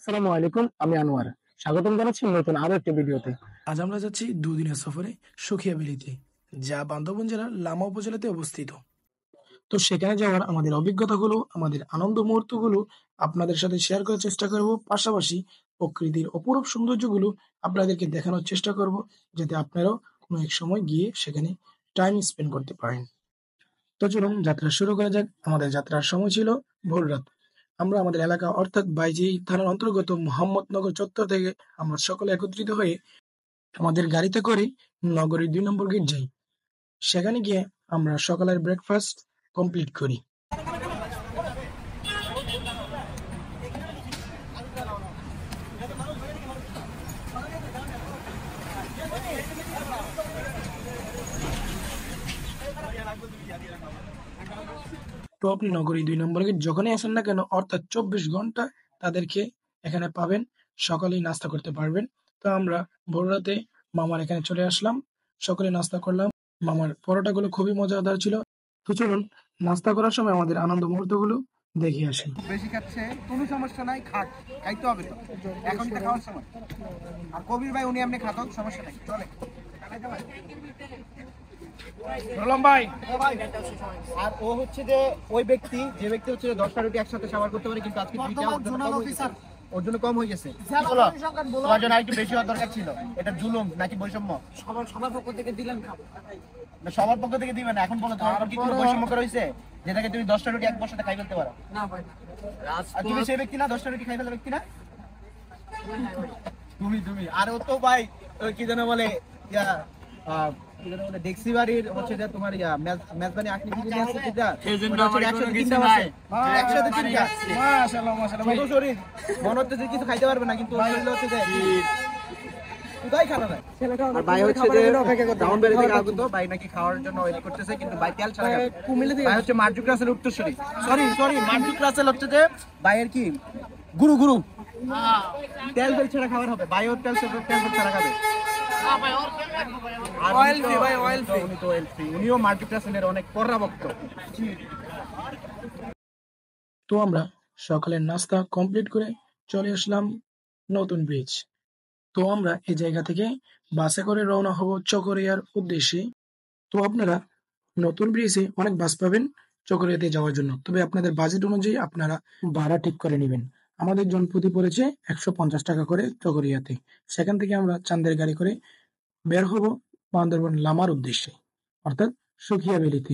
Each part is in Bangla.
আসসালামু আলাইকুম, আমি আনোয়ার। স্বাগতম জানাচ্ছি নতুন আরো একটি ভিডিওতে। আজ আমরা যাচ্ছি দুদিনের সফরে সখিয়াবেলিতে, যা বান্দরবান জেলার লামা উপজেলাতে অবস্থিত। তো সেখানে যাওয়ার আমাদের অভিজ্ঞতাগুলো, আমাদের আনন্দ মুহূর্তগুলো আপনাদের সাথে শেয়ার করার চেষ্টা করব। পাশাপাশি প্রকৃতির অপরূপ সৌন্দর্যগুলো আপনাদেরকে দেখানোর চেষ্টা করব, যাতে আপনারাও কোনো এক সময় গিয়ে সেখানে টাইম স্পেন্ড করতে পারেন। তো চলুন যাত্রা শুরু করা যাক। আমাদের যাত্রার সময় ছিল ভোর রাত। আমরা আমাদের এলাকা অর্থাৎ বাইজি থানার অন্তর্গত মোহাম্মদনগর চত্বর থেকে আমরা সকলে একত্রিত হয়ে আমাদের গাড়িতে করে নগরীর ২ নম্বর গেট যাই। সেখানে গিয়ে আমরা সকালের ব্রেকফাস্ট কমপ্লিট করি। তো আপনি নগরী ২ নম্বর গেট যখনই আসেন না কেন, অর্থাৎ ২৪ ঘন্টা তাদেরকে এখানে পাবেন, সকালেই নাস্তা করতে পারবেন। তো আমরা ভোর রাতে মামার এখানে চলে আসলাম, সকলে নাস্তা করলাম। মামার পরোটাগুলো খুবই মজাদার ছিল। তো চলুন নাস্তা করার সময় আমাদের আনন্দ মুহূর্তগুলো দেখে আসি। বেশি খাচ্ছে কোনো সমস্যা নাই, খাক, খাইতে হবে তো, এখন তো খাওয়ার সময়। আর কবির ভাই উনি এমনি খাতো, সমস্যা নাই, চলে। বললাম ভাই, আর ও হচ্ছে যে ওই ব্যক্তি, যে ব্যক্তি হচ্ছে যে 10টা রুটি একসাথে সাবার করতে পারে, কিন্তু আজকে দুইটা ওর জন্য কম হয়ে গেছে। তোমার জন্য আরেকটু বেশি হওয়ার দরকার ছিল। এটা জুলুম নাকি বৈষম্য? সবার পক্ষ থেকে দিলেন খাবো। না, সবার পক্ষ থেকে দিবে না। এখন বলো তোমার কি কোনো বৈষম্য করা হয়েছে যেটাকে তুমি 10টা রুটি এক বসাতে খাই ফেলতে পারো? না ভাই, আর তুমি সেই ব্যক্তি না, 10টা রুটি খাই ফেলার ব্যক্তি না? তুমি আর ও তো ভাই ওই কি যেন বলে ইয়া কি যেন বলে ডেক্সি বাড়ির হচ্ছে যে তোমার ইয়া মেজবানি আকৃতি নিয়ে আসছে যেটা ওটা হচ্ছে একসাথে তিনটা আছে, একসাথে তিনটা। মাশাআল্লাহ মাশাআল্লাহ ভাই। ছোট শরীর মনে হচ্ছে যে কিছু খাইতে পারবে না, কিন্তু ওর শরীরে হচ্ছে যে কোথায় খানা নাই। আর ভাই হচ্ছে যে ডাউন বেরি থেকে আগত, ভাই নাকি খাওয়ার জন্য ওয়েট করতেছে, কিন্তু ভাই তেল ছাড়া খাবে। ভাই হচ্ছে মার্জুক রাসেল উত্তরসূরি, সরি মার্জুক রাসেল হচ্ছে যে ভাইয়ের কি গুরু তেল ছাড়া খাবার হবে, ভাই ওর তেল ছাড়া খাবে। অয়েল ফ্রি ভাই, অয়েল ফ্রি। উনি তো অয়েল ফ্রি, উনিও মার্জুক রাসেলের অনেক পড়া ভক্ত। তো আমরা সকালের নাস্তা কমপ্লিট করে চলে আসলাম নতুন ব্রিজ। তো আমরা এই জায়গা থেকে বাসে করে রওনা হব চকরিয়ার উদ্দেশ্যে। তো আপনারা নতুন ব্রিজে অনেক বাস পাবেন চকরিয়াতে যাওয়ার জন্য, তবে আপনাদের বাজেট অনুযায়ী আপনারা ভাড়া ঠিক করে নেবেন। আমাদের জনপ্রতি পড়েছে ১৫০ টাকা করে চকরিয়াতে। সেখান থেকে আমরা চাঁদের গাড়ি করে বের হব বান্দরবান লামার উদ্দেশ্যে, অর্থাৎ সখিয়াবেলিতে।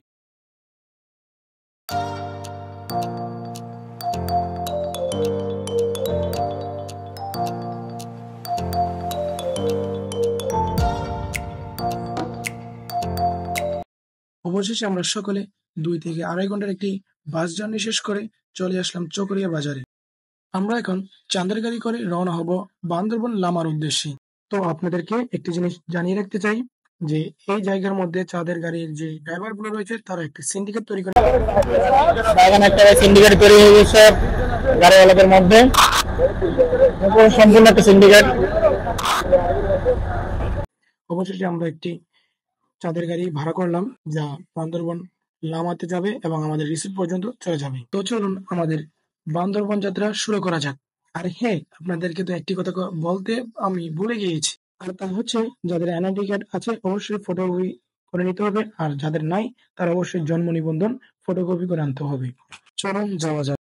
অবশেষে আমরা সকলে ২ থেকে ২.৫ ঘন্টার একটি বাস জার্নি শেষ করে চলে আসলাম চকরিয়া বাজারে। আমরা এখন চাঁদের গাড়ি করে রওনা হব বান্দরবান লামার উদ্দেশ্যে। তো আপনাদেরকে একটি জিনিস জানিয়ে রাখতে চাই যে এই জায়গার মধ্যে চাঁদের গাড়ির যে ড্রাইভার গুলো রয়েছে তারা একটি সিন্ডিকেট তৈরি করে, এখানে একটা সিন্ডিকেট তৈরি হয়ে গেছে গাড়িওয়ালাদের মধ্যে, সম্পূর্ণ একটা সিন্ডিকেট। অবশেষে আমরা একটি চাঁদের গাড়ি ভাড়া করলাম, যা বান্দরবন লামাতে যাবে এবং আমাদের রিসিভ পর্যন্ত চলে যাবে। তো চলুন আমাদের বান্দরবন যাত্রা শুরু করা যাক। আর হ্যাঁ, আপনাদেরকে তো একটি কথা বলতে আমি ভুলে গিয়েছি, আর তা হচ্ছে যাদের এনআইডি কার্ড আছে অবশ্যই ফটোকপি করে নিতে হবে, আর যাদের নাই তারা অবশ্যই জন্ম নিবন্ধন ফটোকপি করে আনতে হবে। চলুন যাওয়া যাক।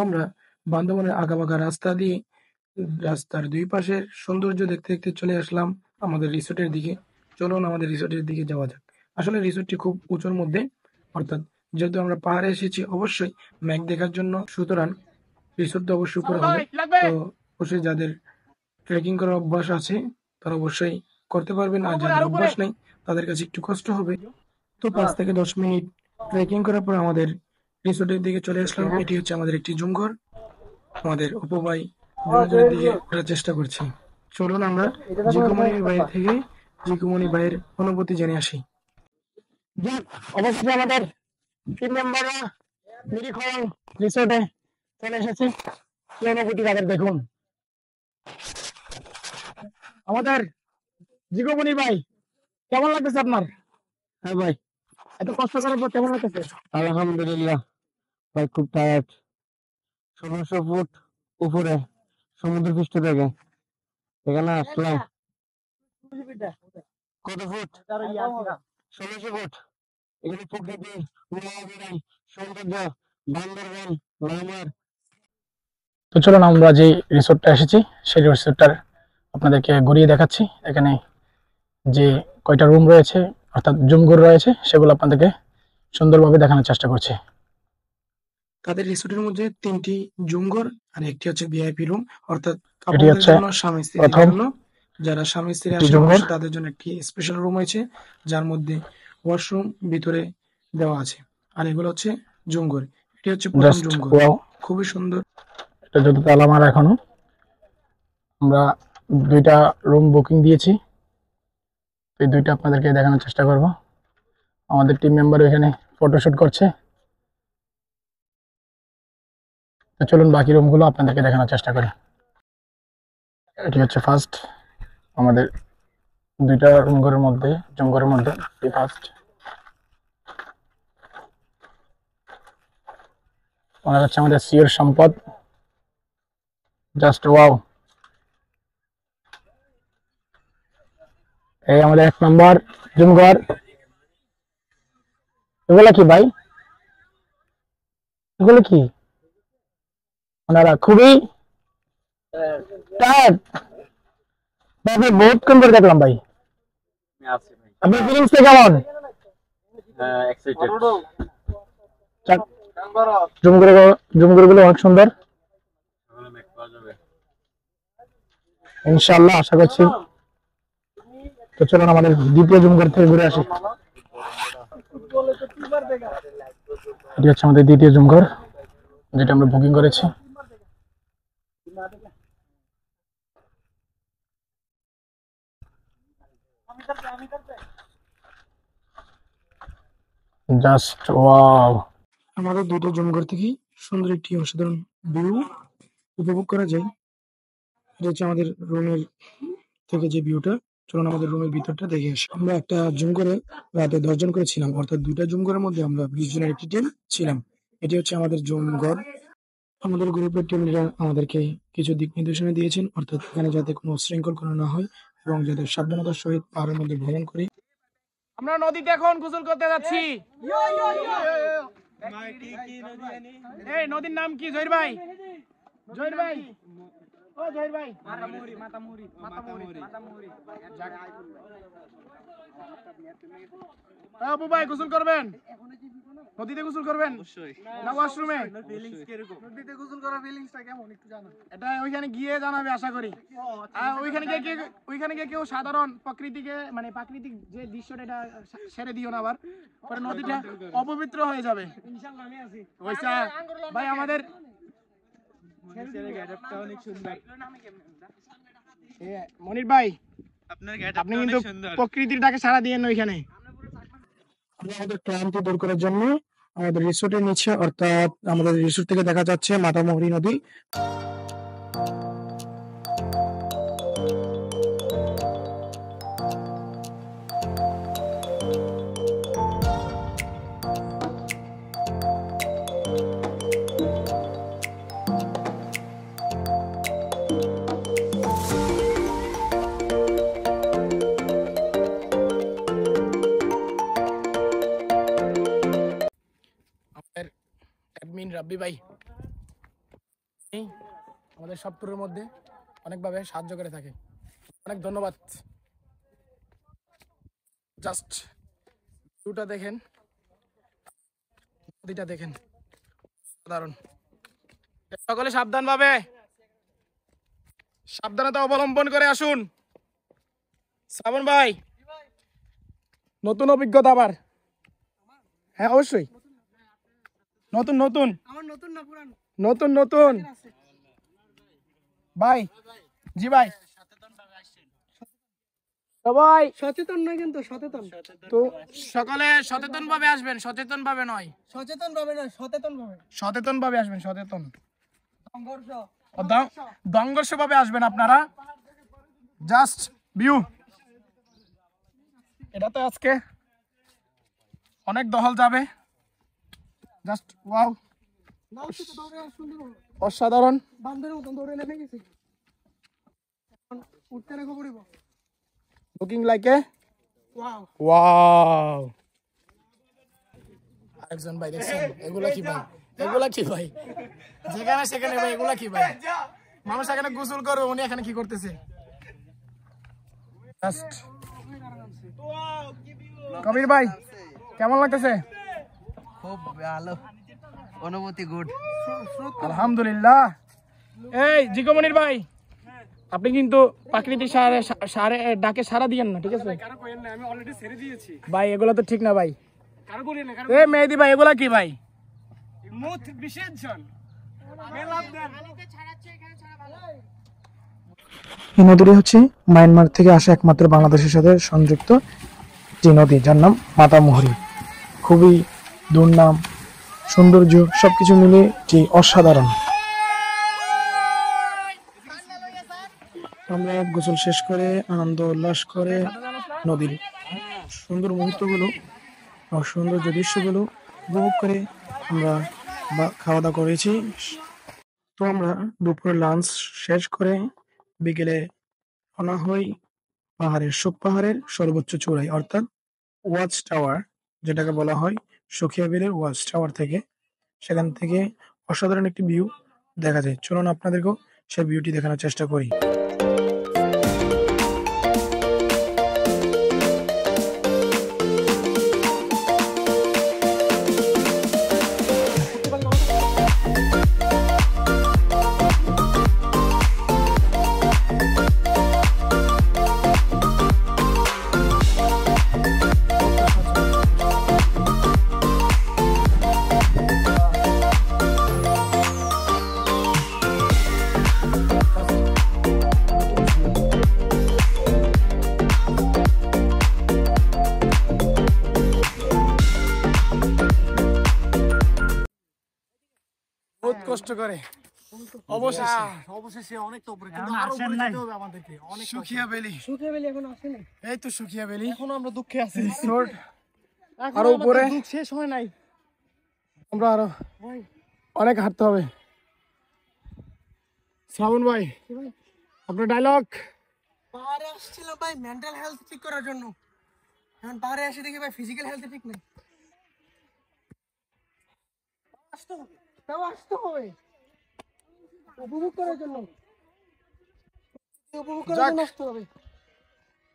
আমরা বান্দরবনের আঁকাবাঁকা রাস্তা দিয়ে রাস্তার দুই পাশের সৌন্দর্য দেখতে দেখতে চলে আসলাম আমাদের রিসোর্টের দিকে। চলুন আমাদের রিসোর্টের দিকে যাওয়া যাক। আসলে রিসোর্টটি খুব উঁচুর মধ্যে, অর্থাৎ যেহেতু আমরা পাহাড়ে এসেছি অবশ্যই মেঘ দেখার জন্য, সুতরাং রিসোর্ট তো অবশ্যই উপরে হবে। তো অবশ্যই যাদের ট্রেকিং করার অভ্যাস আছে তারা অবশ্যই করতে পারবেন, আর যাদের অভ্যাস নেই তাদের কাছে একটু কষ্ট হবে। তো 5 থেকে 10 মিনিট ট্রেকিং করার পর আমাদের রিসোর্টের দিকে চলে আসলাম। এটি হচ্ছে আমাদের একটি জুম ঘর। আমাদের উপভাই জুমের দিকে ঘোরার চেষ্টা করছি। চলুন আমরা জিকুমণি ভাইয়ের থেকে জিকুমণি ভাইয়ের অনুভূতি জেনে আসি। অবশ্যই আমাদের টিম মেম্বাররা নিরিক্ষণ রিসোর্টে চলে এসেছে। কি অনুভূতি তাদের দেখুন। আমাদের জিকুমণি ভাই, কেমন লাগতেছে আপনার? হ্যাঁ ভাই, এত কষ্ট করার পর কেমন লাগতেছে? আলহামদুলিল্লাহ ভাই, খুব টায়ার্ড। 1600 ফুট উপরে সমুদ্র পৃষ্ঠ থেকে এখানে আসলাম। কত ফুট? 1600 ফুট। এখানে প্রকৃতি, মনোরম সৌন্দর্য, বান্দরবান, লামার। তো চলুন আমরা যে রিসোর্টটা এসেছি সেই রিসোর্টটার আপনাদেরকে ঘুরিয়ে দেখাচ্ছি। এখানে যে কয়টা রুম রয়েছে অর্থাৎ জুম ঘর রয়েছে সেগুলো আপনাদেরকে সুন্দরভাবে দেখানোর চেষ্টা করছি। তাদের রিসোর্টের মধ্যে 3টি জুম ঘর আর একটি হচ্ছে ভিআইপি রুম, অর্থাৎ কাপলদের জন্য, স্বামী স্ত্রীর জন্য। যারা স্বামী স্ত্রী আসে অবশ্যই তাদের জন্য একটি স্পেশাল রুম আছে, যার মধ্যে ওয়াশরুম ভিতরে দেওয়া আছে। আর এগুলো হচ্ছে জুম ঘর। এটি হচ্ছে প্রথম জুম ঘর, খুবই সুন্দর। এটা যদি তালা মারা, এখনো আমরা 2টা রুম বুকিং দিয়েছি। এই 2টা আপনাদেরকে দেখানোর চেষ্টা করব। আমাদের টিম মেম্বার এখানে ফটোশুট করছে। তো চলুন বাকি রুমগুলো আপনাদেরকে দেখানোর চেষ্টা করি। এটি হচ্ছে ফার্স্ট, আমাদের 2টা রুম ঘরের মধ্যে জুম ঘরের মধ্যে ফার্স্ট। ওনার হচ্ছে আমাদের সিওর সম্পদ। Just wow. এই আমাদের 1 নম্বর জুম ঘর। এগুলো কি ভাই? এগুলো কি? ওনারা খুবই টায়ার্ড। ভাই বহুত কম করে দেখলাম ভাই। আপনার ফিলিংসটা কেমন? জুমগুলো অনেক সুন্দর, ইনশাআল্লাহ আশা করছি। তো চলুন আমাদের দ্বিতীয় জুমঘর থেকে ঘুরে আসি। এটি হচ্ছে আমাদের দ্বিতীয় জুমঘর, যেটা আমরা বুকিং করেছি। Just wow. আমাদের 2টা জুমঘর থেকে সুন্দর একটি অসাধারণ ভিউ উপভোগ করা যায়। এটা হচ্ছে আমাদের রুমের থেকে যে ভিউটা। চলুন আমাদের রুমের ভিতরটা দেখে আসি। আমরা একটা জুম করে রাতে 10 জন করে ছিলাম, অর্থাৎ 2টা জুম ঘরের মধ্যে আমরা 20 জনের একটি টিম ছিলাম। এটি হচ্ছে আমাদের জুম ঘর। আমাদের গ্রুপের টিম লিডার আমাদেরকে কিছু দিক নির্দেশনা দিয়েছেন, অর্থাৎ এখানে যাতে কোনো উচ্ছৃঙ্খল করা না হয় এবং যাতে সাবধানতার সহিত পাহাড়ের মধ্যে ভ্রমণ করি। আমরা নদীতে এখন গোসল করতে যাচ্ছি। এই নদীর নাম কি জহির ভাই? জহির ভাই, ও জহির ভাই, মাতামুহুরি। আবু ভাই গোসল করবেন? নদীতে গোসল করবেন না ওয়াশরুমে? নদীতে গোসল করার ফিলিংসটা কেমন একটু জানান। এটা ওইখানে গিয়ে জানাবে আশা করি। আর ওইখানে গিয়ে কেউ সাধারণ প্রকৃতিকে, মানে প্রাকৃতিক যে দৃশ্যটা, এটা সেরে দিও না, আবার পরে নদীটা অপবিত্র হয়ে যাবে। ইনশাআল্লাহ আমি আছি। ওইসা ভাই আমাদের মনির ভাই, আপনি কিন্তু প্রকৃতির ডাকে সাড়া দিয়েন ওইখানে। আমাদের ক্লান্তি দূর করার জন্য আমাদের রিসোর্টের নিচে, অর্থাৎ আমাদের রিসোর্ট থেকে দেখা যাচ্ছে মাতামুহুরি নদী। অ্যাডমিন রাব্বি ভাই, এই আমাদের সব ট্যুরের মধ্যে অনেকভাবে সাহায্য করে থাকে। অনেক ধন্যবাদ। জাস্ট ভিউটা দেখেন, নদীটা দেখেন, সাধারণ। সকলে সাবধানতা অবলম্বন করে আসুন। শ্রাবণ ভাই, নতুন অভিজ্ঞতা আবার? হ্যাঁ অবশ্যই, নতুন নতুন আমার নতুন না পুরানো? নতুন নতুন ভাই। জি ভাই, সবাই সচেতন নয় কিন্তু সচেতন। তো সকলে সচেতন ভাবে আসবেন, সচেতন ভাবে নয়, সচেতন ভাবে না, সচেতন ভাবে। সচেতন ভাবে আসবেন, সচেতন সংঘর্ষ। দংঘর্ষ ভাবে আসবেন আপনারা। জাস্ট ভিউ, এটা তো আজকে অনেক দহল যাবে। জাস্ট ওয়াও, নাও তো দৌড়ে আর সুন্দর হলো। অসাধারণ। বান্ধবের মতন দৌড়ে নেমে গেছি। এখন উঠতে রেখে পড়িব। Looking like a wow. Wow. আরেকজন ভাই দেখছেন, এগুলা কি ভাই? এগুলা কি ভাই? যেখানে সেখানে ভাই, এগুলা কি ভাই? মানুষ এখানে গোসল করবে, উনি এখানে কি করতেছে? জাস্ট কবির ভাই, কেমন লাগতেছে? খুব ভালো অনুভূতি, গুড। আলহামদুলিল্লাহ। এই জিকমনির ভাই, আপনি কিন্তু প্রাকৃতিক সারে ডাকে সারা দিয়েন না, ঠিক আছে আমি অলরেডি ছেড়ে দিয়েছি। ভাই? এগুলো তো ঠিক না ভাই। কারো বলি না, এ মেহেদি ভাই, এগুলা কি ভাই? মুখ বিসর্জন। এই নদীটি হচ্ছে মায়ানমার থেকে আসা একমাত্র বাংলাদেশের সাথে সংযুক্ত যে নদী, যার নাম মাতামুহুরী। খুবই দুর্নাম, সৌন্দর্য সবকিছু মিলে যে অসাধারণ। আমরা গোসল শেষ করে আনন্দ উল্লাস করে নদীর সুন্দর মুহূর্তগুলো, সৌন্দর্য দৃশ্যগুলো উপভোগ করে আমরা খাওয়া দাওয়া করেছি। তো আমরা দুপুরে লাঞ্চ শেষ করে বিকেলে রওনা হই পাহাড়ের সর্বোচ্চ চূড়ায়, অর্থাৎ ওয়াচ টাওয়ার, যেটাকে বলা হয় সখিয়া বিলের ওয়াচ টাওয়ার থেকে। সেখান থেকে অসাধারণ একটি ভিউ দেখা যায়। চলুন আপনাদেরকেও সেই ভিউটি দেখানোর চেষ্টা করি। বহুত কষ্ট করে অবশেষে অনেক তো উপরে, কিন্তু আরো উপরে যেতে হবে আমাদেরকে। অনেক সুখিয়া ভ্যালি, সুখে বেলি এখন আসেনি। এই তো সুখিয়া ভ্যালি। এখন আমরা দুঃখে আছি। রিসোর্ট এখন আরো উপরে, আমাদের দুঃখ শেষ হয় নাই। আমরা আরো অনেক হাঁটতে হবে। শ্রাবণ ভাই, আপনার ডায়লগ। পাহাড়ে আসছিলাম ভাই মেন্টাল হেলথ ঠিক করার জন্য, এখন পাহাড়ে এসে দেখি ভাই ফিজিক্যাল হেলথ ঠিক নেই। তাও আসতে হবে উপভোগ করার জন্য, উপভোগ করার জন্য আসতে হবে।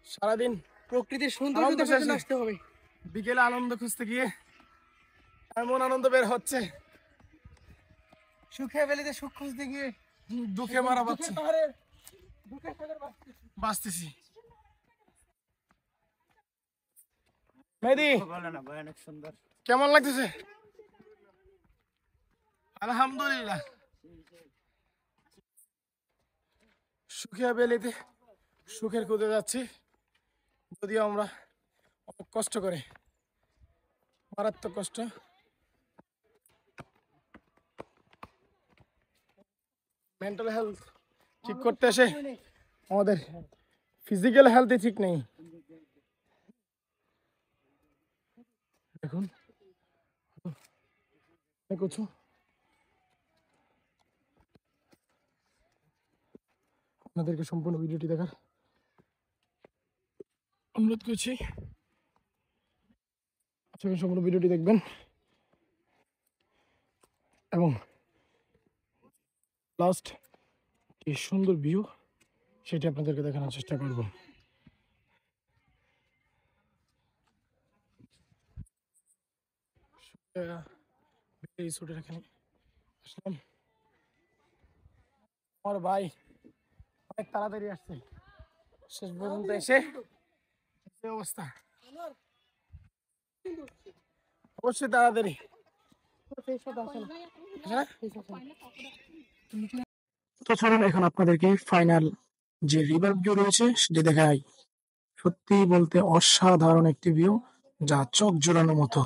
সারাদিন প্রকৃতির সৌন্দর্য দেখার জন্য আসতে হবে। বিকেলে আনন্দ খুঁজতে গিয়ে এমন আনন্দ বের হচ্ছে, সুখে বেলিতে সুখ খুঁজতে গিয়ে দুঃখে মারা পাচ্ছে, পাহাড়ে দুঃখের সাগর বাঁচতেছি। মেহেদি, অনেক সুন্দর। কেমন লাগতেছে? আলহামদুলিল্লাহ। সুখিয়া বেলিতে সুখের খুঁজে যাচ্ছি, যদিও আমরা অনেক কষ্ট করে, মারাত্মক কষ্ট। মেন্টাল হেলথ ঠিক করতে এসে আমাদের ফিজিক্যাল হেলথই ঠিক নেই। দেখুন কিছু আপনাদেরকে সম্পূর্ণ ভিডিওটি দেখার অনুরোধ করছি। সম্পূর্ণ ভিডিওটি দেখবেন এবং লাস্ট কি সুন্দর ভিউ সেটা আপনাদেরকে দেখানোর চেষ্টা করব। রিসোর্টের এখানে আসলাম, আমার ভাই অনেক তাড়াতাড়ি আসছে, শেষ পর্যন্ত এসে এই অবস্থা, অবশ্যই তাড়াতাড়ি। তো চলুন এখন আপনাদেরকে ফাইনাল যে রিভার ভিউ রয়েছে সেটি দেখাই। সত্যি বলতে অসাধারণ একটি ভিউ, যা চোখ জোড়ানোর মতো।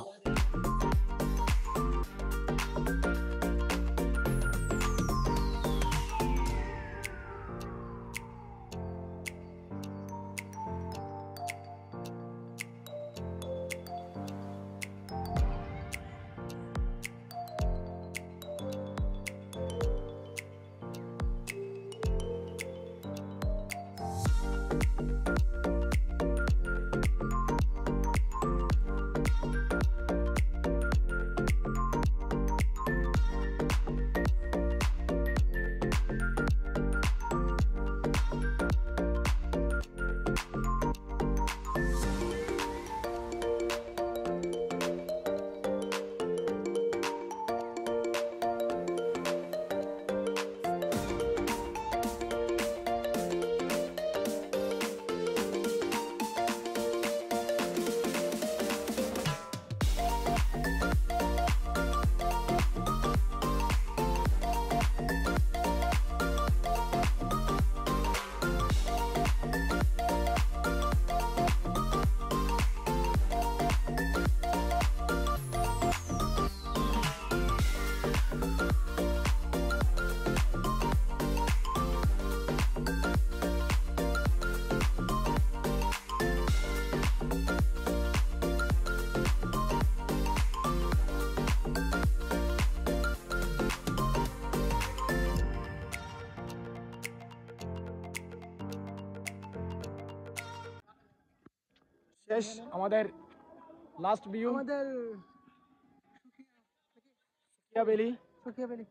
শেষ আমাদের লাস্ট ভিউ, আমাদের সুকিয়া ভ্যালি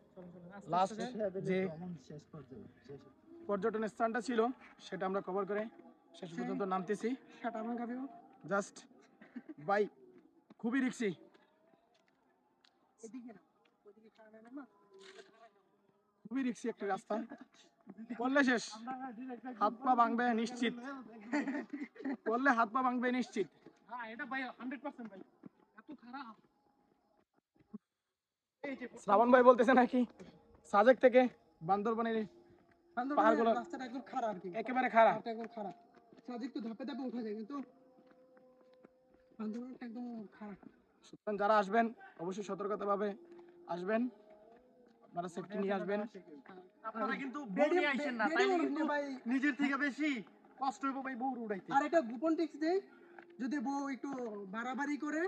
লাস্ট যে পর্যটন স্থানটা ছিল সেটা আমরা কভার করে শেষ পর্যন্ত নামতেছি। জাস্ট বাই, খুবই রিক্সি, খুবই রিক্সি একটা রাস্তা, পড়লে শেষ, হাত পা ভাঙবে নিশ্চিত, পড়লে হাত পা ভাঙবে নিশ্চিত। শ্রাবণ ভাই বলতেছে নাকি সাজেক থেকে বান্দরবনের পাহাড়গুলো রাস্তাটা একদম খারাপ, আর কি একেবারে খারাপ, একদম খারাপ। সাজেক তো ধাপে ধাপে উঠা যায়, কিন্তু বান্দরবনটা একদম খারাপ। সুতরাং যারা আসবেন অবশ্যই সতর্কতাভাবে আসবেন, আপনারা সেফটি নিয়ে আসবেন। আপনারা কিন্তু বউ নিয়ে আইছেন না, তাই কিন্তু ভাই নিজের থেকে বেশি কষ্ট হইব ভাই বউ উড়াইতে। আর এটা গোপন টিপস দেই, যদি বউ একটু বাড়াবাড়ি করে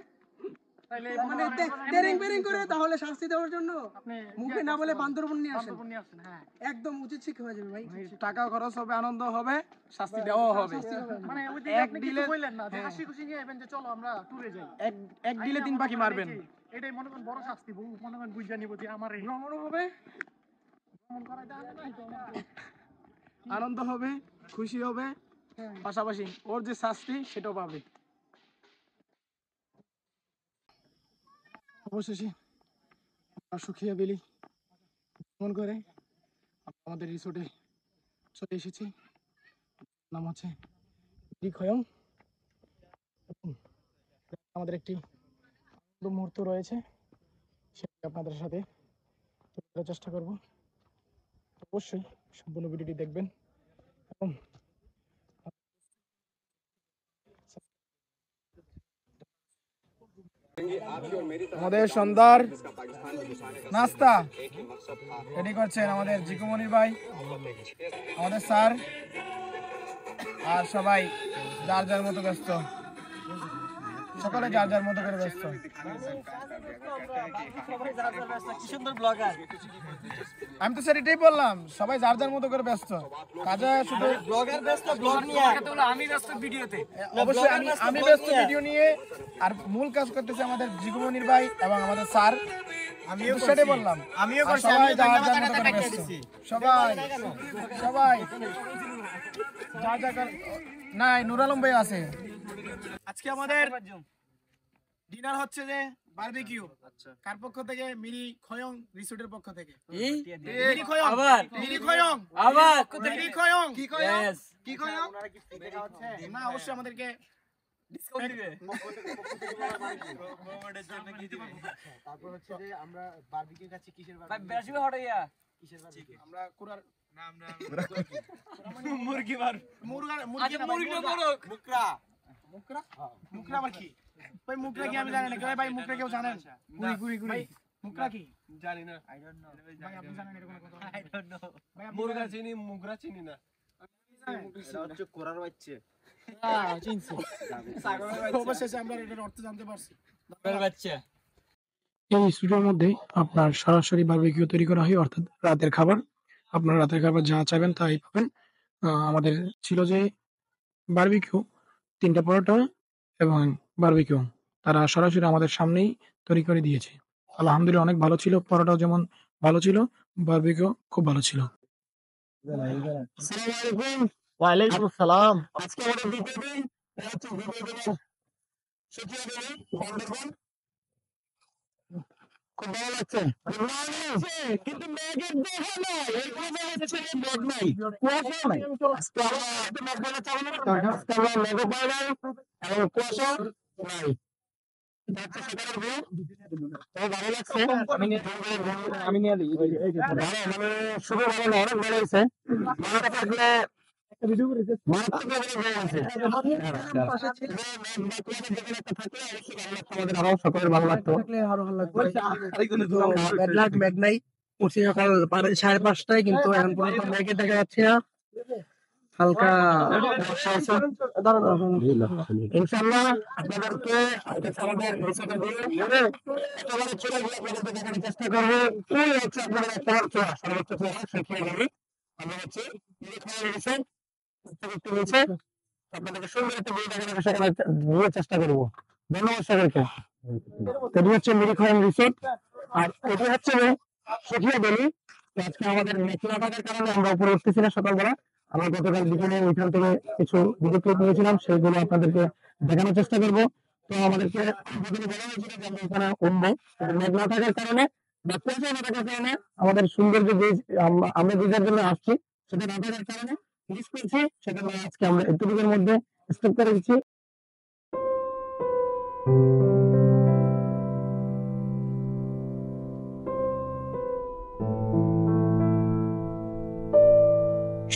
তাহলে মানে টেরিং বেরিং করে তাহলে শাস্তি দেওয়ার জন্য আপনি মুখে না বলে বান্দরবন নিয়ে আসেন। হ্যাঁ, একদম উচিত শিক্ষা হয়ে যাবে ভাই, টাকা খরচ হবে, আনন্দ হবে, শাস্তি দেওয়া হবে। মানে ওই দিন আপনি কিছু কইলেন না যে হাসি খুশি নিয়ে আইবেন যে চলো আমরা ট্যুরে যাই, এক দিলে তিন পাখি মারবেন, এটাই মনে করেন বড় শাস্তি। বউ মনে করেন বুঝা নিব যে আমার ভ্রমণ হবে, ভ্রমণ করাই আনন্দ হবে, খুশি হবে, পাশাপাশি ওর যে শাস্তি সেটাও পাবে। অবশেষে আমরা সুখিয়া ভ্যালি ভ্রমণ করে আমাদের রিসোর্টে চলে এসেছি। নাম হচ্ছে দিখয়ং। আমাদের একটি মুহূর্ত রয়েছে, সেটা আপনাদের সাথে তুলে ধরার চেষ্টা করব। অবশ্যই সম্পূর্ণ ভিডিওটি দেখবেন এবং আমাদের সন্ধ্যার নাস্তা রেডি করছেন আমাদের জিকুমনির ভাই, আমাদের স্যার, আর সবাই যার যার মতো ব্যস্ত, সকলে যার যার মতো করে ব্যস্ত। আমি তো স্যার এটাই বললাম, সবাই যার যার মতো করে ব্যস্ত কাজে, শুধু ব্লগার ব্যস্ত ব্লগ নিয়ে, আমি ব্যস্ত ভিডিওতে, অবশ্যই আমি ব্যস্ত ভিডিও নিয়ে, আর মূল কাজ করতেছে আমাদের জিগুমনির ভাই এবং আমাদের স্যার। আমিও সেটাই বললাম, আমিও করছি, সবাই যার যার মতো করে ব্যস্ত। সবাই সবাই যা যা নাই, নুর আলম ভাই আছে। আজকে আমাদের ডিনার হচ্ছে যে বারবিকিউ। কার পক্ষ থেকে? মিরি খয়ং রিসোর্টের পক্ষ থেকে। মিরি খয়ং আবার, মিরি খয়ং আবার, মিরি খয়ং কি খয়ং, কি খয়ং না, অবশ্যই আমাদেরকে ডিসকাউন্ট দিবে। তারপর হচ্ছে যে আমরা বারবিকিউ খাচ্ছি, কিসের বারবিকিউ? ভাই বেশি হটাইয়া কিসের বারবিকিউ? আমরা কুরার না, আমরা মুরগি বার, মুরগা, মুরগি না, মুরগি না, মুকরা, মুকরা, মুকরা আবার কি ভাই? মুকরা কি আমি জানি না। ভাই মুকরা কেউ জানেন? গুড়ি গুড়ি গুড়ি মুকরা কি জানি না। আই ডোন্ট নো ভাই, আপনি জানেন এরকম কথা? আই ডোন্ট নো ভাই, মুরগা চিনি, মুকরা চিনি না। এটা হচ্ছে কোরার বাচ্চা। হ্যাঁ চিনছি, সাগরের বাচ্চা। অবশেষে আমরা এটার অর্থ জানতে পারছি, সাগরের বাচ্চা। এই রিসোর্টের মধ্যে আপনার সরাসরি বারবিকিউ তৈরি করা হয়, অর্থাৎ রাতের খাবার। আপনার রাতের খাবার যা চাইবেন তাই পাবেন। আমাদের ছিল যে বারবিকিউ, 3টা পরোটা এবং বারবিকিউ তারা সরাসরি আমাদের সামনেই তৈরি করে দিয়েছে। আলহামদুলিল্লাহ অনেক ভালো ছিল, পরোটাও যেমন ভালো ছিল, বারবিকিউ খুব ভালো ছিল। ওয়ালাইকুম আসসালাম। আজকে আমাদের দ্বিতীয় দিন, এটা হচ্ছে দ্বিতীয় দিনের শুকিয়ে দিন বান্দরবান। খুব ভালো লাগছে, কিন্তু মেঘের দেহ নাই, এই কথা হচ্ছে মেঘ নাই, কুয়াশা নাই। আজকে আমরা মেঘ বলে চাবো না, আজকে আমরা মেঘও পাই নাই এবং কুয়াশা নাই। এটা হচ্ছে সেখানের ভিউ। তবে ভালো লাগছে, আমি নিয়ে দিই ভালো, মানে শুধু ভালো না, অনেক ভালো হয়েছে। ভালো থাকলে আমাদের আরো সকলের ভালো লাগতো। মেঘ নাই, উঠছি সকাল 5:30টায়, কিন্তু এখন পর্যন্ত মেঘে দেখা যাচ্ছে না, হালকা বর্ষা আছে। ইনশাআল্লাহ আপনাদেরকে আমাদের একেবারে চলে গিয়ে আপনাদেরকে দেখানোর চেষ্টা করবো। ওই হচ্ছে আপনাদের একটা সর্বোচ্চ শিখিয়ে দেবে। আমরা হচ্ছে আপনাদেরকে সুন্দর একটা ভিউ দেখানোর চেষ্টা করবো। ধন্যবাদ সকলকে। এটি হচ্ছে মিরিখয়ং রিসোর্ট, আর এটি হচ্ছে সখিয়া ভ্যালি। আজকে আমাদের মেঘলা থাকার কারণে আমরা উপরে উঠতেছি না সকালবেলা। আমরা গতকাল বিকেলে ওইখান থেকে কিছু ভিডিও ক্লিপ নিয়েছিলাম, সেইগুলো আপনাদেরকে দেখানোর চেষ্টা করবো। তো আমাদেরকে বলা হয়েছিল যে আমরা ওখানে উঠবো, মেঘলা থাকার কারণে বা কুয়াশা না থাকার কারণে আমাদের সৌন্দর্য যে আমরা যে জন্য আসছি সেটা না থাকার কারণে মিস করছি। সেখানে আজকে আমরা এতটুকুর মধ্যে স্টপ করে দিচ্ছি।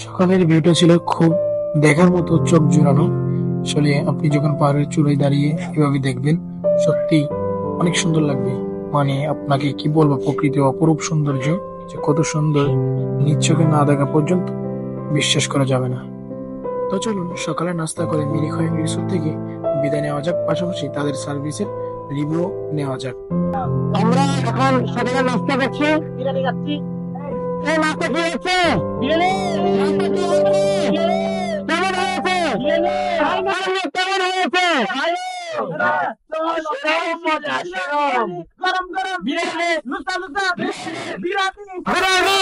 সকালের ভিউটা ছিল খুব দেখার মতো, চোখ জুড়ানো। আসলে আপনি যখন পাহাড়ের চূড়ায় দাঁড়িয়ে এভাবে দেখবেন, সত্যি অনেক সুন্দর লাগবে। মানে আপনাকে কি বলবো, প্রকৃতি অপরূপ সৌন্দর্য, যে কত সুন্দর নিজ চোখে না দেখা পর্যন্ত বিশ্বাস করা যাবে না। তো চলুন সকালে নাস্তা করে মিরিখয়ং রিসোর্ট থেকে বিদায় নেওয়া যাক, পাশাপাশি তাদের সার্ভিসের রিভিউ নেওয়া যাক। আমরা এখন সকালে নাস্তা করছি, বিরিয়ানি খাচ্ছি। এই নাস্তা কি হচ্ছে? বিরিয়ানি। নাস্তা কি হচ্ছে? কেমন হয়েছে? কেমন হয়েছে? গরম গরম বিরিয়ানি, লুচা লুচা বিরিয়ানি,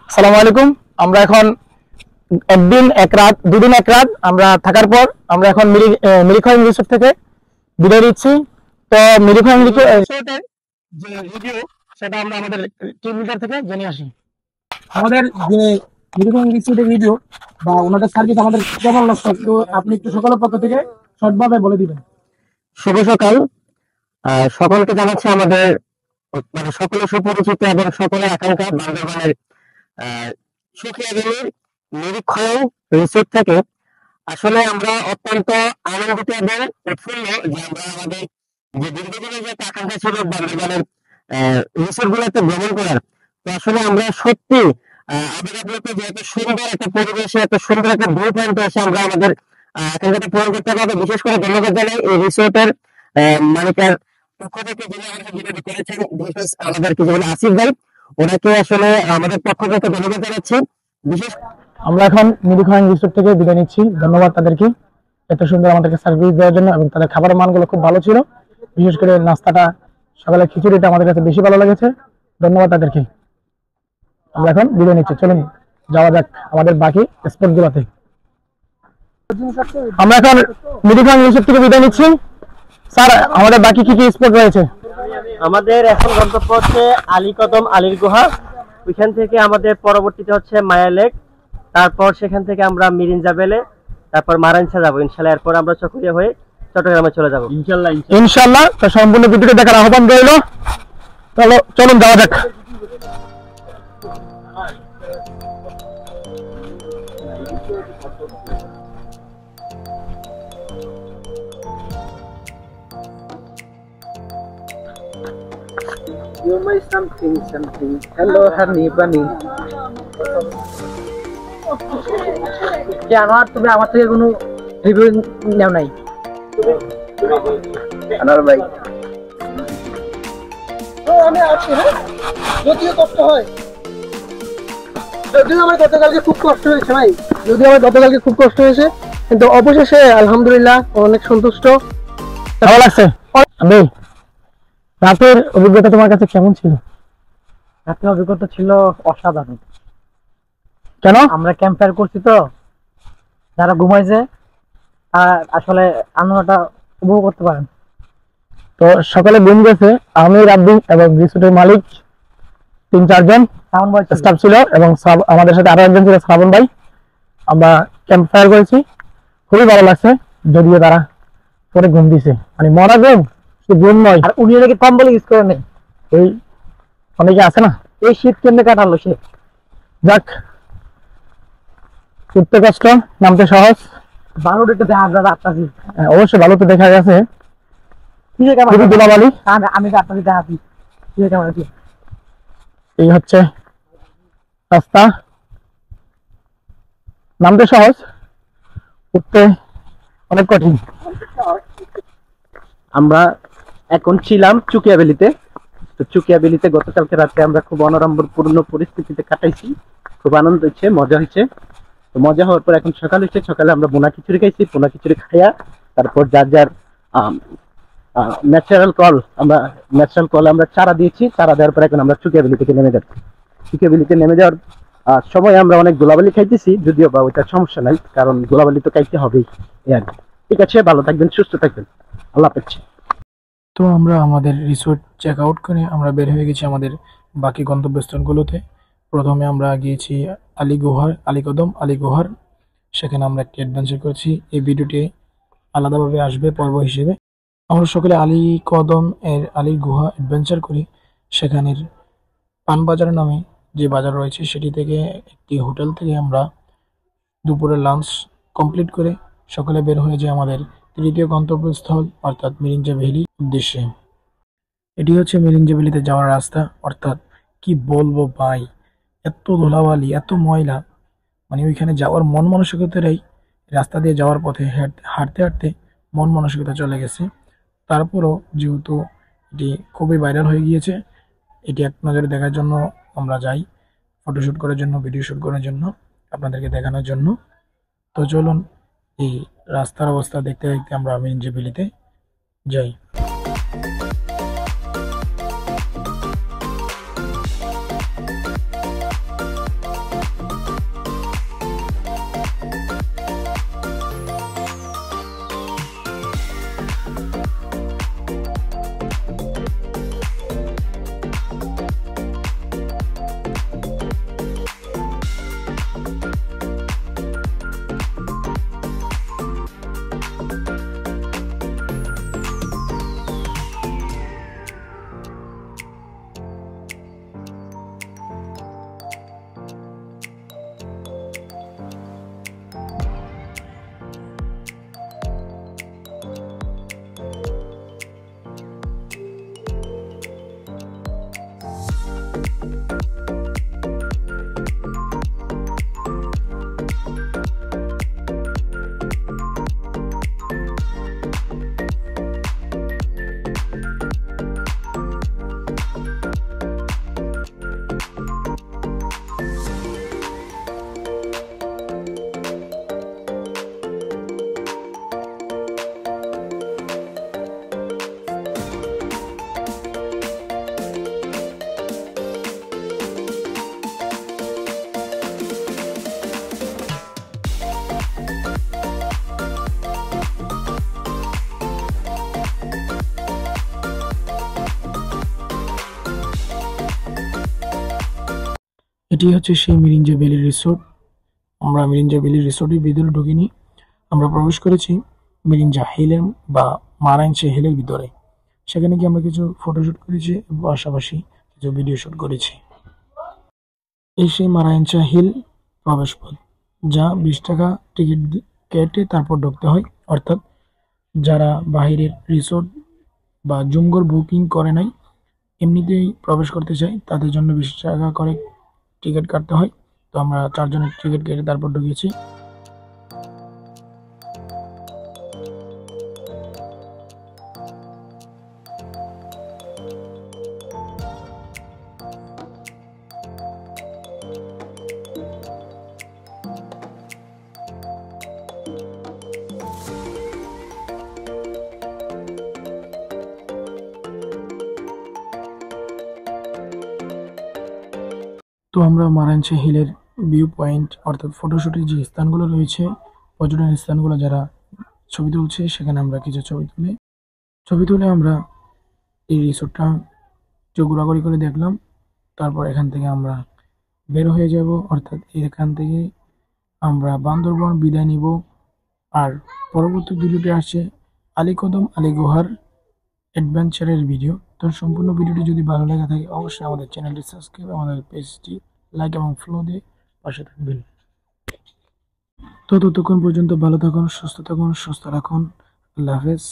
আসসালামু আলাইকুম। আমরা এখন একদিন এক রাত, দুদিন এক রাত আমরা থাকার পর আমরা এখন মিরিখয়ং রিসোর্ট থেকে বিদায় নিচ্ছি। তো মিরিখয়ং রিসোর্টের যে রিভিউ সেটা আমরা আমাদের টিম লিডার থেকে জেনে আসি। আমাদের যে মিরিখয়ং রিসোর্টের রিভিউ বা ওনাদের সার্ভিস আমাদের কেমন লাগছে, একটু আপনি একটু সকলের পক্ষ থেকে শর্টভাবে বলে দিবেন। শুভ সকাল, সকলকে জানাচ্ছি আমাদের মানে সকলের সুপরিচিত এবং সকলের আকাঙ্ক্ষা বান্দরবানের সুখিয়া ভ্যালির মিরিখয়ং রিসোর্ট থেকে। আসলে আমরা অত্যন্ত আনন্দিত এবং উৎফুল্ল যে আমরা আমাদের যে দীর্ঘদিনের যে আকাঙ্ক্ষা ছিল বান্দরবানের রিসোর্ট গুলোতে ভ্রমণ করার, তো আসলে আমরা সত্যি আবেদনগুলোতে যে এত সুন্দর একটা পরিবেশে এত সুন্দর একটা ভিউ পয়েন্ট এসে আমরা আমাদের আকাঙ্ক্ষাটা পূরণ করতে পারবো। বিশেষ করে ধন্যবাদ জানাই এই রিসোর্টের মালিকের পক্ষ থেকে, যিনি আমাদের ভিডিওটি করেছেন, আমাদের কি বলে আসিফ ভাই, ওনাকে আসলে আমাদের পক্ষ থেকে ধন্যবাদ জানাচ্ছি। বিশেষ আমরা এখন মিরিখয়ং রিসোর্ট থেকে বিদায় নিচ্ছি, ধন্যবাদ তাদেরকে। এত সুন্দর আমাদেরকে সার্ভিস দেওয়ার জন্য, এবং তাদের খাবারের মানগুলো খুব ভালো ছিল। বিশেষ করে নাস্তাটা, সকালে খিচুড়িটা আমাদের কাছে বেশি ভালো লেগেছে। ধন্যবাদ তাদেরকে। আমরা এখন বিদায় নিচ্ছি, চলুন যাওয়া যাক আমাদের বাকি স্পট গুলোতে। আমরা এখন মিরিখান রিসোর্ট থেকে বিদায় নিচ্ছি। স্যার, আমাদের বাকি কি কি স্পট রয়েছে? আমাদের এখন গন্তব্য হচ্ছে আলীকদম, আলীর গুহা। ওইখান থেকে আমাদের পরবর্তীতে হচ্ছে মায়া লেক, তারপর সেখান থেকে আমরা মিরিঞ্জা বেলে, তারপর মারাঞ্চা যাবো ইনশাল্লাহ। এরপর আমরা চকরিয়া হয়ে চট্টগ্রামে চলে যাবো ইনশাল্লাহ। তো সম্পূর্ণ ভিডিওটি দেখার আহ্বান রইল। চলুন যাওয়া যাক। You may something. Hello, honey bunny. তুমি আমার থেকে কোনো রিভিউ নেও নাই? আনার ভাই, আমি আছি। হ্যাঁ, যদিও কষ্ট হয়, যদিও আমার গতকালকে খুব কষ্ট হয়েছে ভাই, কিন্তু অবশেষে আলহামদুলিল্লাহ অনেক সন্তুষ্ট, ভালো লাগছে। রাতের অভিজ্ঞতা তোমার কাছে কেমন ছিল? রাতের অভিজ্ঞতা ছিল অসাধারণ। কেন? আমরা ক্যাম্প ফায়ার করছি তো, যারা ঘুমাইছে আর আসলে আনন্দটা উপভোগ করতে পারেন। তো সকালে ঘুম গেছে, আমি, রাব্বি এবং রিসোর্টের মালিক 3-4 জন স্টাফ ছিল, এবং আমাদের সাথে আরো একজন ছিল শ্রাবণ ভাই। আমরা ক্যাম্প ফায়ার করেছি, খুবই ভালো লাগছে। যদিও তারা পরে ঘুম দিছে, মানে মরা ঘুম, শুধু ঘুম নয়। আর উনি নাকি কম্বল ইউজ করে নেই, এই অনেকে আছে না, এই শীত কেমনে কাটালো সে। যাক, উঠতে কষ্ট, নামতে সহজ। বাংলাদেশ একটু দেখা যায় আপনাকে, অবশ্যই ভালো তো দেখা গেছে, খুবই ধুলাবালি। আমি আপনাকে দেখাচ্ছি। এই হচ্ছে রাস্তা, নামতে সহজ, উঠতে অনেক কঠিন। আমরা এখন ছিলাম চুকিয়া ভ্যালিতে। তো চুকিয়া ভ্যালিতে গতকালকে রাতে আমরা খুব অনাড়ম্বরপূর্ণ পরিস্থিতিতে কাটাইছি, খুব আনন্দ হয়েছে, মজা হয়েছে। তো মজা হওয়ার পর এখন সকাল হয়েছে, সকালে আমরা বোনা খিচুড়ি খাইছি। বোনা খিচুড়ি খাইয়া তারপর যার যার ন্যাচারাল কল আমরা চারা দিয়েছি। চারা দেওয়ার পর এখন আমরা চুকিয়া ভ্যালি থেকে নেমে যাচ্ছি। চুকিয়া ভ্যালিতে নেমে যাওয়ার সময় আমরা অনেক গোলাবালি খাইতেছি, যদিও বা ওইটা সমস্যা নাই, কারণ গোলাবালি তো খাইতে হবেই। ঠিক আছে, ভালো থাকবেন, সুস্থ থাকবেন, আল্লাহ হাফেজ। তো আমরা আমাদের রিসোর্ট চেক আউট করে আমরা বের হয়ে গেছি আমাদের বাকি গন্তব্যস্থলগুলোতে। প্রথমে আমরা গিয়েছি আলীকদম, আলী গুহার। সেখানে আমরা একটি অ্যাডভেঞ্চার করেছি। এই ভিডিওটি আলাদাভাবে আসবে পর্ব হিসেবে। আমরা সকলে আলীকদম এর আলী গুহা অ্যাডভেঞ্চার করি। সেখানের পানবাজার নামে যে বাজার রয়েছে, সেটি থেকে একটি হোটেল থেকে আমরা দুপুরের লাঞ্চ কমপ্লিট করে সকালে বের হয়ে যায় আমাদের তৃতীয় গন্তব্যস্থল, অর্থাৎ মিরিঞ্জা ভ্যালি উদ্দেশ্যে। এটি হচ্ছে মিরিঞ্জা ভ্যালিতে যাওয়ার রাস্তা। অর্থাৎ কি বলবো ভাই, এত ধুলাবালি, এত ময়লা, মানে ওইখানে যাওয়ার মন মানসিকতাটাই, রাস্তা দিয়ে যাওয়ার পথে হাঁটতে হাঁটতে মন মানসিকতা চলে গেছে। তারপরও যেহেতু এটি খুবই ভাইরাল হয়ে গিয়েছে, এটি এক নজরে দেখার জন্য আমরা যাই, ফটোশ্যুট করার জন্য, ভিডিও শ্যুট করার জন্য, আপনাদেরকে দেখানোর জন্য। তো চলুন এই রাস্তার অবস্থা দেখতে দেখতে আমরা মিরিঞ্জা ভ্যালিতে যাই। এটি হচ্ছে সেই মিরিঞ্জা ভ্যালি রিসোর্ট। আমরা মিরিঞ্জা ভ্যালি রিসোর্টের ভিতরে ঢুকিনি, আমরা প্রবেশ করেছি মিরিঞ্জা হিলের বা মারাইনসা হিলের ভিতরে। সেখানে গিয়ে আমরা কিছু ফটোশুট করেছি, পাশাপাশি কিছু ভিডিও শুট করেছি। এই সেই মারাইনসা হিল প্রবেশ পথ, যা 20 টাকা টিকিট কেটে তারপর ঢুকতে হয়। অর্থাৎ যারা বাহিরের রিসোর্ট বা জুমঘর বুকিং করে নাই, এমনিতেই প্রবেশ করতে চাই, তাদের জন্য 20 টাকা করে টিকিট কাটতে হয়। তো আমরা 4 জনের টিকিট কেটে তারপর ঢুকেছি। তো আমরা মারাইনসা হিলের ভিউ পয়েন্ট অর্থাৎ ফটোশুটের যে স্থানগুলো রয়েছে, পর্যটন স্থানগুলো যারা ছবি তুলছে, সেখানে আমরা কিছু ছবি তুলে আমরা এই রিসোর্টটা ঘোরাঘুরি করে দেখলাম। তারপর এখান থেকে আমরা বের হয়ে যাব, অর্থাৎ এখান থেকে আমরা বান্দরবন বিদায় নিব। আর পরবর্তী ভিডিওটি আসছে আলীকদম আলী গুহার অ্যাডভেঞ্চারের ভিডিও। তো সম্পূর্ণ ভিডিওটি যদি ভালো লাগে থাকে, অবশ্যই আমাদের চ্যানেলটি সাবস্ক্রাইব, আমাদের পেজটি লাইক এবং ফলো দিয়ে পাশে থাকবেন। তো ততক্ষণ পর্যন্ত ভালো থাকুন, সুস্থ থাকুন, সুস্থ রাখুন। আল্লাহ হাফেজ।